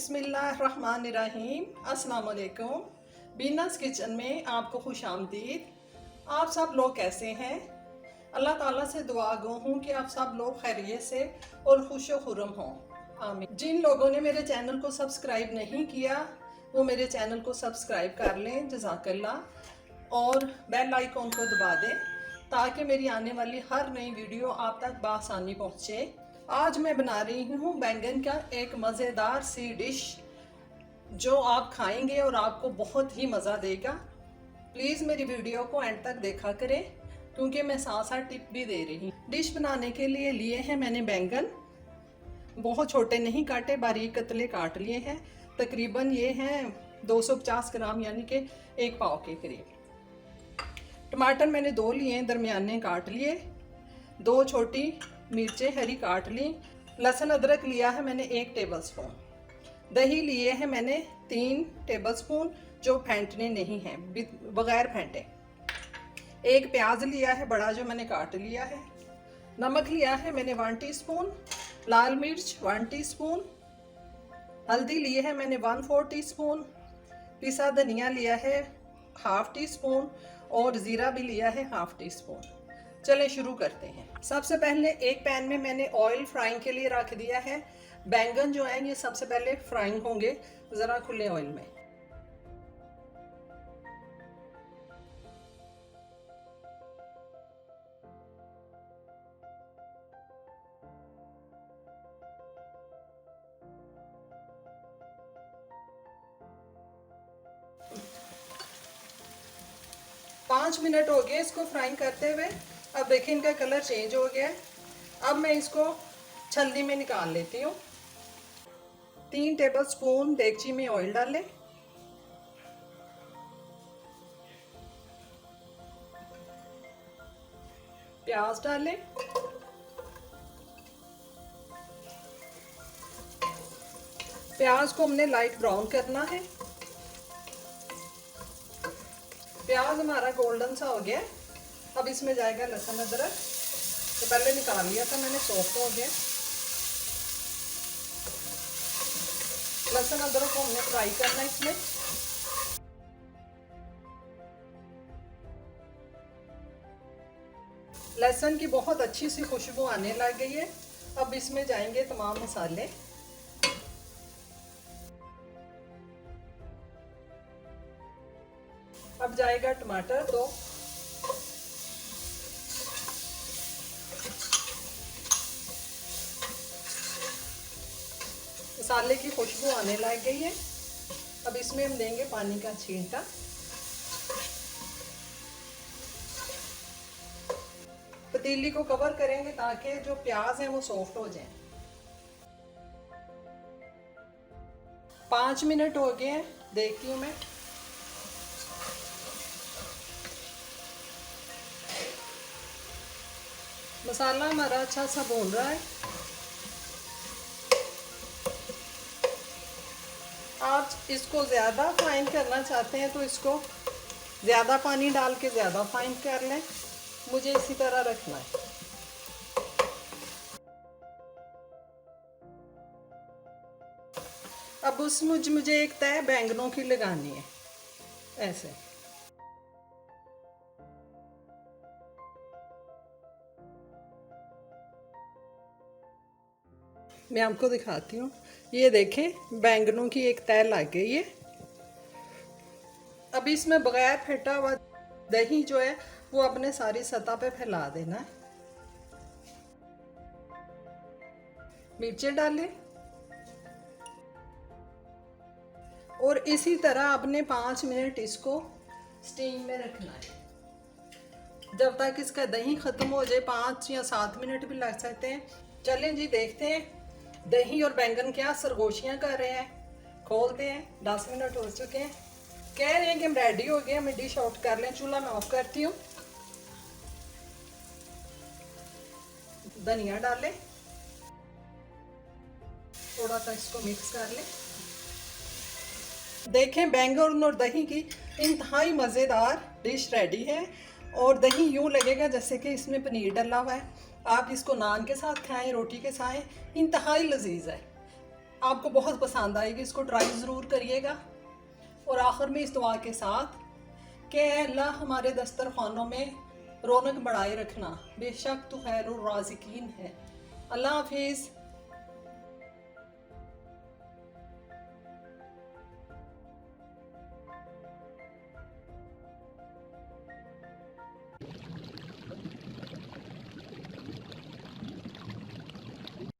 बिस्मिल्लाहिर्रहमानिर्रहीम। अस्सलाम वालेकुम। बीनास किचन में आपको खुश आमदीद। आप सब लोग कैसे हैं? अल्लाह ताला से दुआ गो हूँ कि आप सब लोग खैरियत से और खुश व खुर्रम हों, आमीन। जिन लोगों ने मेरे चैनल को सब्सक्राइब नहीं किया वो मेरे चैनल को सब्सक्राइब कर लें, जज़ाकल्लाह। और बेल आइकॉन को दबा दें ताकि मेरी आने वाली हर नई वीडियो आप तक बआसानी पहुँचे। आज मैं बना रही हूँ बैंगन का एक मज़ेदार सी डिश जो आप खाएंगे और आपको बहुत ही मज़ा देगा। प्लीज़ मेरी वीडियो को एंड तक देखा करें क्योंकि मैं साथ साथ टिप भी दे रही हूँ। डिश बनाने के लिए हैं मैंने बैंगन, बहुत छोटे नहीं काटे, बारीक कतले काट लिए हैं। तकरीबन ये हैं 250 ग्राम यानी कि 1 पाव के करीब। टमाटर मैंने 2 लिए, दरमियाने काट लिए। 2 छोटी मिर्चें हरी काट ली। लहसुन अदरक लिया है मैंने 1 टेबलस्पून। दही लिए हैं मैंने 3 टेबलस्पून जो फेंटने नहीं हैं, बगैर फेंटे। 1 प्याज लिया है बड़ा जो मैंने काट लिया है। नमक लिया है मैंने 1 टीस्पून। लाल मिर्च 1 टीस्पून। हल्दी लिए है मैंने 1/4 टीस्पून। पिसा धनिया लिया है 1/2 टीस्पून और ज़ीरा भी लिया है 1/2 टीस्पून। चलें शुरू करते हैं। सबसे पहले एक पैन में मैंने ऑयल फ्राइंग के लिए रख दिया है। बैंगन जो है ये सबसे पहले फ्राइंग होंगे ज़रा खुले ऑयल में। पाँच मिनट हो गए इसको फ्राइंग करते हुए। अब देखिए इनका कलर चेंज हो गया है। अब मैं इसको छलनी में निकाल लेती हूँ। 3 टेबलस्पून देगची में ऑयल डालें। प्याज डालें। प्याज को हमने लाइट ब्राउन करना है। प्याज हमारा गोल्डन सा हो गया। अब इसमें जाएगा लहसुन अदरक। तो पहले निकाल लिया था मैंने, सॉफ्ट हो गया। लहसुन अदरक को हमने फ्राई करना है इसमें। लहसुन की बहुत अच्छी सी खुशबू आने लग गई है। अब इसमें जाएंगे तमाम मसाले। अब जाएगा टमाटर 2। मसाले की खुशबू आने लग गई है। अब इसमें हम देंगे पानी का छींटा। पतीली को कवर करेंगे ताकि जो प्याज है वो सॉफ्ट हो जाए। 5 मिनट हो गए हैं, देखती हूँ मैं। मसाला हमारा अच्छा सा भून रहा है। आप इसको ज़्यादा फाइन करना चाहते हैं तो इसको ज़्यादा पानी डाल के ज़्यादा फाइन कर लें। मुझे इसी तरह रखना है। अब उसमें मुझे एक तय बैंगनों की लगानी है ऐसे। मैं आपको दिखाती हूँ। ये देखें बैंगनों की एक तय लग गई है। अब इसमें बगैर फेंटा हुआ दही जो है वो अपने सारी सतह पे फैला देना है। मिर्चें डालें और इसी तरह अपने 5 मिनट इसको स्टीम में रखना है जब तक इसका दही ख़त्म हो जाए। 5 या 7 मिनट भी लग सकते हैं। चलें जी देखते हैं दही और बैंगन क्या सरगोशियाँ कर रहे हैं। खोलते हैं। 10 मिनट हो चुके हैं। कह रहे हैं कि हम रेडी हो गए, हमें डिश आउट कर लें। चूल्हा मैं ऑफ करती हूँ। धनिया डालें, थोड़ा सा इसको मिक्स कर लें। देखें बैंगन और दही की इंतहाई मज़ेदार डिश रेडी है। और दही यूँ लगेगा जैसे कि इसमें पनीर डला हुआ है। आप इसको नान के साथ खाएं, रोटी के साथ, इंतहाई लजीज है। आपको बहुत पसंद आएगी, इसको ट्राई ज़रूर करिएगा। और आखिर में इस दुआ के साथ कि अल्लाह हमारे दस्तरखानों में रौनक बढ़ाए रखना, बेशक तो खैरुर राज़िकीन है। अल्लाह हाफिज़।